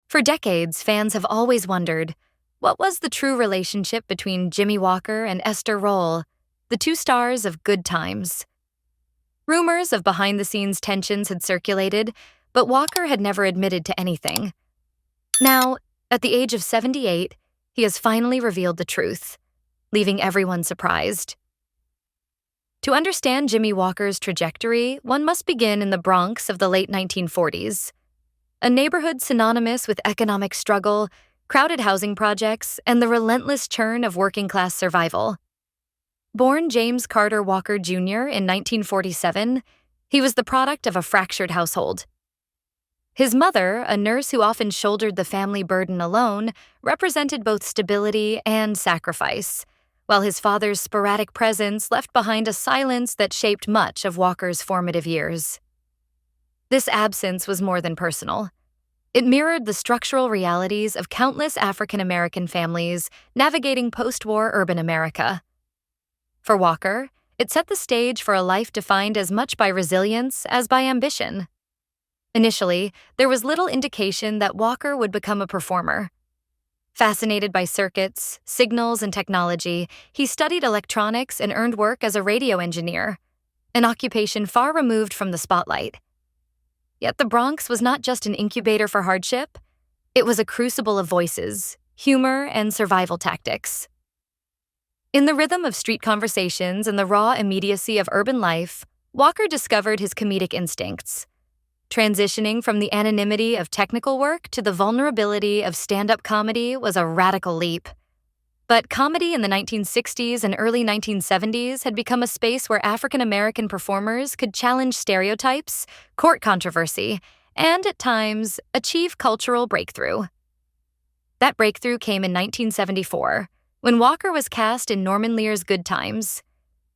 For decades, fans have always wondered, what was the true relationship between Jimmie Walker and Esther Rolle, the two stars of Good Times? Rumors of behind-the-scenes tensions had circulated, but Walker had never admitted to anything. Now, at the age of 78, he has finally revealed the truth, leaving everyone surprised. To understand Jimmie Walker's trajectory, one must begin in the Bronx of the late 1940s, a neighborhood synonymous with economic struggle, crowded housing projects, and the relentless churn of working-class survival. Born James Carter Walker Jr. in 1947, he was the product of a fractured household. His mother, a nurse who often shouldered the family burden alone, represented both stability and sacrifice, while his father's sporadic presence left behind a silence that shaped much of Walker's formative years. This absence was more than personal. It mirrored the structural realities of countless African American families navigating post-war urban America. For Walker, it set the stage for a life defined as much by resilience as by ambition. Initially, there was little indication that Walker would become a performer. Fascinated by circuits, signals, and technology, he studied electronics and earned work as a radio engineer, an occupation far removed from the spotlight. Yet the Bronx was not just an incubator for hardship, it was a crucible of voices, humor, and survival tactics. In the rhythm of street conversations and the raw immediacy of urban life, Walker discovered his comedic instincts. Transitioning from the anonymity of technical work to the vulnerability of stand-up comedy was a radical leap. But comedy in the 1960s and early 1970s had become a space where African American performers could challenge stereotypes, court controversy, and, at times, achieve cultural breakthrough. That breakthrough came in 1974, when Walker was cast in Norman Lear's Good Times.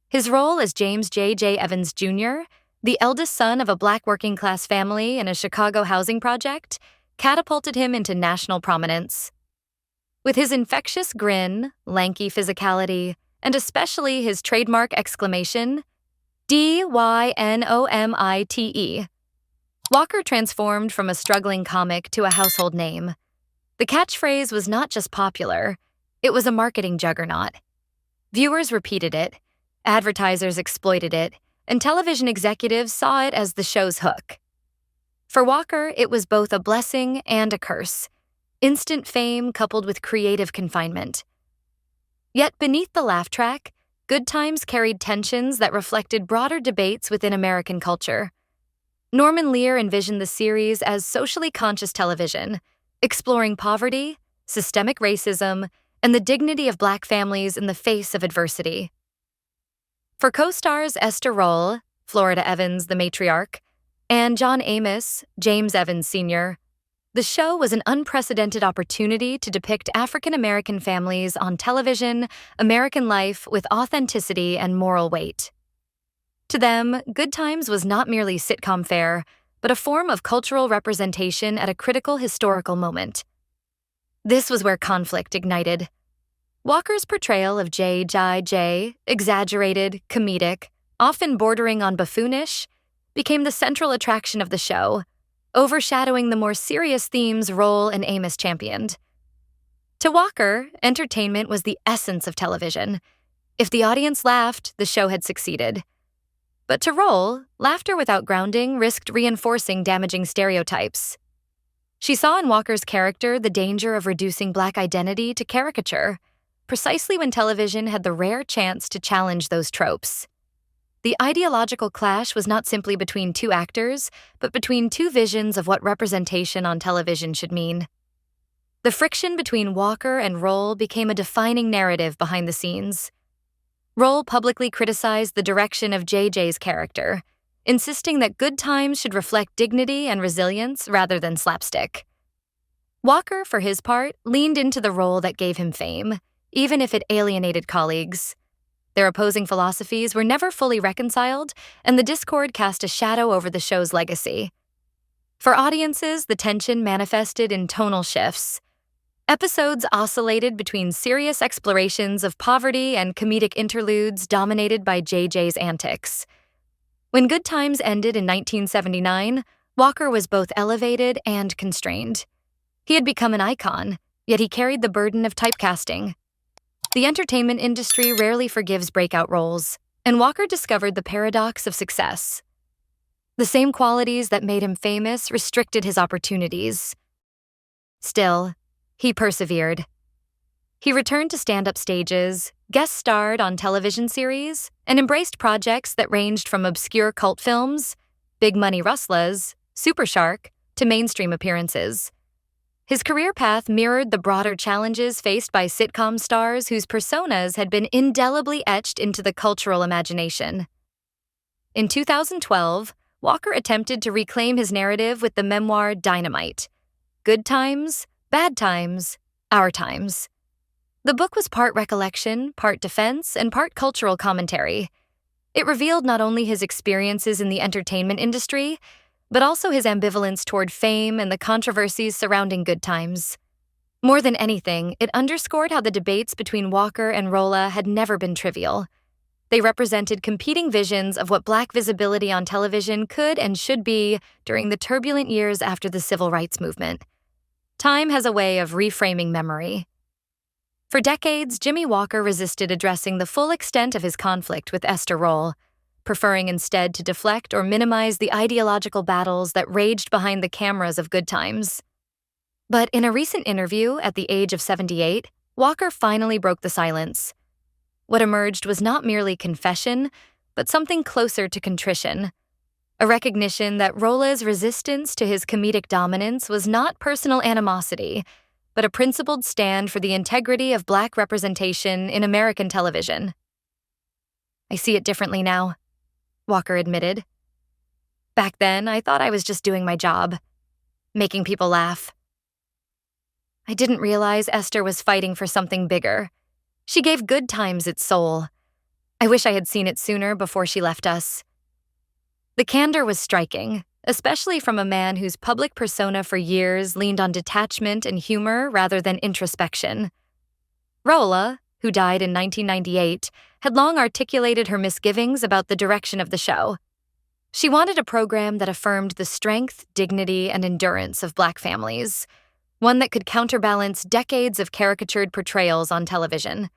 His role as James J. Evans Jr., the eldest son of a Black working-class family in a Chicago housing project, catapulted him into national prominence. With his infectious grin, lanky physicality, and especially his trademark exclamation, "DYNOMITE," Walker transformed from a struggling comic to a household name. The catchphrase was not just popular, it was a marketing juggernaut. Viewers repeated it, advertisers exploited it, and television executives saw it as the show's hook. For Walker, it was both a blessing and a curse. Instant fame coupled with creative confinement. Yet beneath the laugh track, Good Times carried tensions that reflected broader debates within American culture. Norman Lear envisioned the series as socially conscious television, exploring poverty, systemic racism, and the dignity of Black families in the face of adversity. For co-stars Esther Rolle, Florida Evans, the matriarch, and John Amos, James Evans Sr., the show was an unprecedented opportunity to depict African American families on television, American life with authenticity and moral weight. To them, Good Times was not merely sitcom fare, but a form of cultural representation at a critical historical moment. This was where conflict ignited. Walker's portrayal of J, exaggerated, comedic, often bordering on buffoonish, became the central attraction of the show, overshadowing the more serious themes Rolle and Amos championed. To Walker, entertainment was the essence of television. If the audience laughed, the show had succeeded. But to Rolle, laughter without grounding risked reinforcing damaging stereotypes. She saw in Walker's character the danger of reducing Black identity to caricature, precisely when television had the rare chance to challenge those tropes. The ideological clash was not simply between two actors, but between two visions of what representation on television should mean. The friction between Walker and Rolle became a defining narrative behind the scenes. Rolle publicly criticized the direction of JJ's character, insisting that Good Times should reflect dignity and resilience rather than slapstick. Walker, for his part, leaned into the role that gave him fame, even if it alienated colleagues. Their opposing philosophies were never fully reconciled, and the discord cast a shadow over the show's legacy. For audiences, the tension manifested in tonal shifts. Episodes oscillated between serious explorations of poverty and comedic interludes dominated by JJ's antics. When Good Times ended in 1979, Walker was both elevated and constrained. He had become an icon, yet he carried the burden of typecasting. The entertainment industry rarely forgives breakout roles, and Walker discovered the paradox of success. The same qualities that made him famous restricted his opportunities. Still, he persevered. He returned to stand-up stages, guest starred on television series, and embraced projects that ranged from obscure cult films, big money rustlers, Super Shark, to mainstream appearances. His career path mirrored the broader challenges faced by sitcom stars whose personas had been indelibly etched into the cultural imagination. In 2012, Walker attempted to reclaim his narrative with the memoir Dynamite: Good Times, Bad Times, Our Times. The book was part recollection, part defense, and part cultural commentary. It revealed not only his experiences in the entertainment industry, but also his ambivalence toward fame and the controversies surrounding Good Times. More than anything, it underscored how the debates between Walker and Rolle had never been trivial. They represented competing visions of what Black visibility on television could and should be during the turbulent years after the Civil Rights Movement. Time has a way of reframing memory. For decades, Jimmie Walker resisted addressing the full extent of his conflict with Esther Rolle, preferring instead to deflect or minimize the ideological battles that raged behind the cameras of Good Times. But in a recent interview at the age of 78, Walker finally broke the silence. What emerged was not merely confession, but something closer to contrition. A recognition that Rolle's resistance to his comedic dominance was not personal animosity, but a principled stand for the integrity of Black representation in American television. "I see it differently now," Walker admitted. "Back then, I thought I was just doing my job, making people laugh. I didn't realize Esther was fighting for something bigger. She gave Good Times its soul. I wish I had seen it sooner before she left us." The candor was striking, especially from a man whose public persona for years leaned on detachment and humor rather than introspection. Rolle, who died in 1998, had long articulated her misgivings about the direction of the show. She wanted a program that affirmed the strength, dignity, and endurance of Black families, one that could counterbalance decades of caricatured portrayals on television.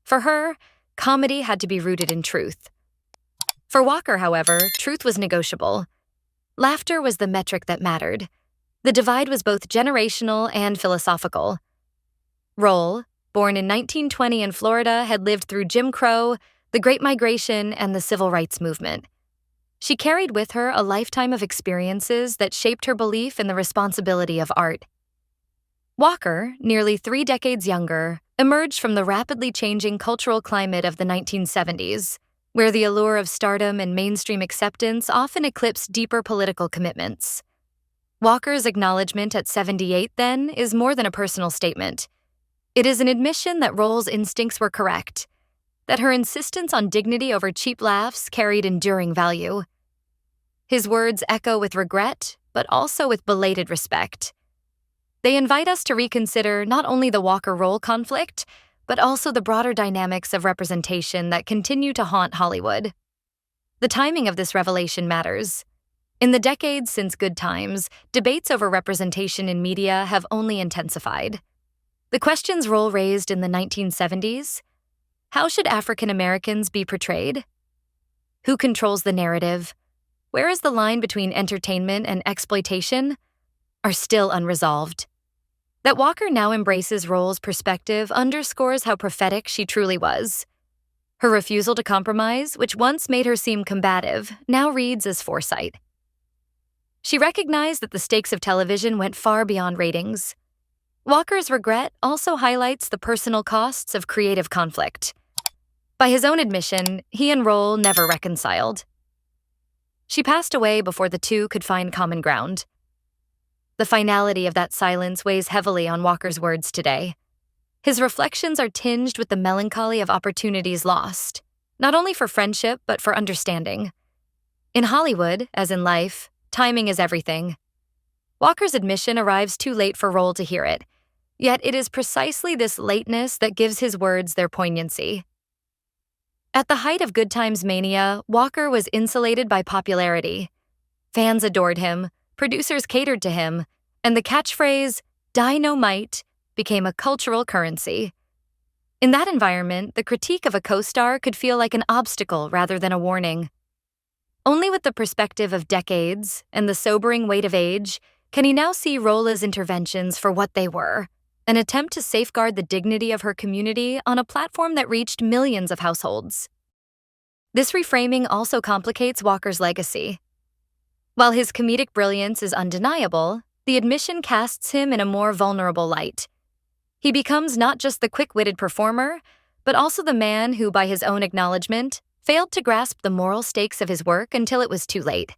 For her, comedy had to be rooted in truth. For Walker, however, truth was negotiable. Laughter was the metric that mattered. The divide was both generational and philosophical. Rolle, born in 1920 in Florida, had lived through Jim Crow, the Great Migration, and the Civil Rights Movement. She carried with her a lifetime of experiences that shaped her belief in the responsibility of art. Walker, nearly 3 decades younger, emerged from the rapidly changing cultural climate of the 1970s, where the allure of stardom and mainstream acceptance often eclipsed deeper political commitments. Walker's acknowledgement at 78, then, is more than a personal statement. It is an admission that Rolle's instincts were correct, that her insistence on dignity over cheap laughs carried enduring value. His words echo with regret, but also with belated respect. They invite us to reconsider not only the Walker-Rolle conflict, but also the broader dynamics of representation that continue to haunt Hollywood. The timing of this revelation matters. In the decades since Good Times, debates over representation in media have only intensified. The questions Rolle raised in the 1970s: how should African Americans be portrayed? Who controls the narrative? Where is the line between entertainment and exploitation? Are still unresolved. That Walker now embraces Rolle's perspective underscores how prophetic she truly was. Her refusal to compromise, which once made her seem combative, now reads as foresight. She recognized that the stakes of television went far beyond ratings. Walker's regret also highlights the personal costs of creative conflict. By his own admission, he and Rolle never reconciled. She passed away before the two could find common ground. The finality of that silence weighs heavily on Walker's words today. His reflections are tinged with the melancholy of opportunities lost, not only for friendship but for understanding. In Hollywood, as in life, timing is everything. Walker's admission arrives too late for Rolle to hear it, yet it is precisely this lateness that gives his words their poignancy. At the height of Good Times mania, Walker was insulated by popularity. Fans adored him, producers catered to him, and the catchphrase, dynamite became a cultural currency. In that environment, the critique of a co-star could feel like an obstacle rather than a warning. Only with the perspective of decades and the sobering weight of age can he now see Rolle's interventions for what they were, an attempt to safeguard the dignity of her community on a platform that reached millions of households. This reframing also complicates Walker's legacy. While his comedic brilliance is undeniable, the admission casts him in a more vulnerable light. He becomes not just the quick-witted performer, but also the man who, by his own acknowledgement, failed to grasp the moral stakes of his work until it was too late.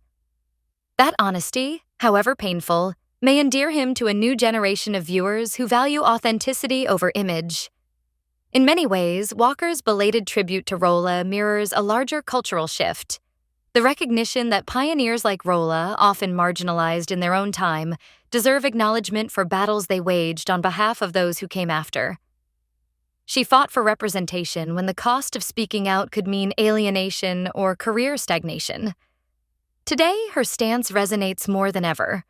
That honesty, however painful, may endear him to a new generation of viewers who value authenticity over image. In many ways, Walker's belated tribute to Rolle mirrors a larger cultural shift. The recognition that pioneers like Rolle, often marginalized in their own time, deserve acknowledgement for battles they waged on behalf of those who came after. She fought for representation when the cost of speaking out could mean alienation or career stagnation. Today, her stance resonates more than ever.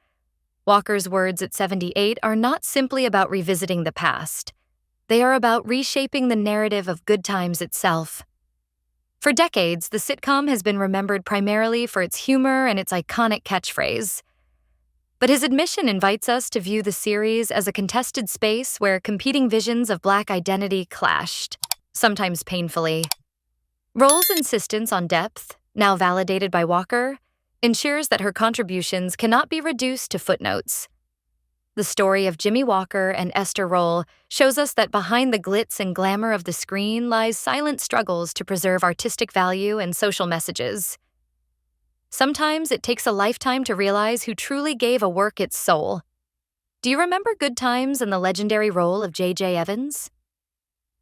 Walker's words at 78 are not simply about revisiting the past. They are about reshaping the narrative of Good Times itself. For decades, the sitcom has been remembered primarily for its humor and its iconic catchphrase. But his admission invites us to view the series as a contested space where competing visions of Black identity clashed, sometimes painfully. Rolle's insistence on depth, now validated by Walker, ensures that her contributions cannot be reduced to footnotes. The story of JIMMIE WALKER and ESTHER ROLLE shows us that behind the glitz and glamour of the screen lies silent struggles to preserve artistic value and social messages. Sometimes it takes a lifetime to realize who truly gave a work its soul. Do you remember Good Times and the legendary role of J.J. Evans?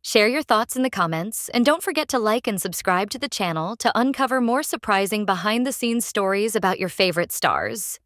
Share your thoughts in the comments, and don't forget to like and subscribe to the channel to uncover more surprising behind-the-scenes stories about your favorite stars.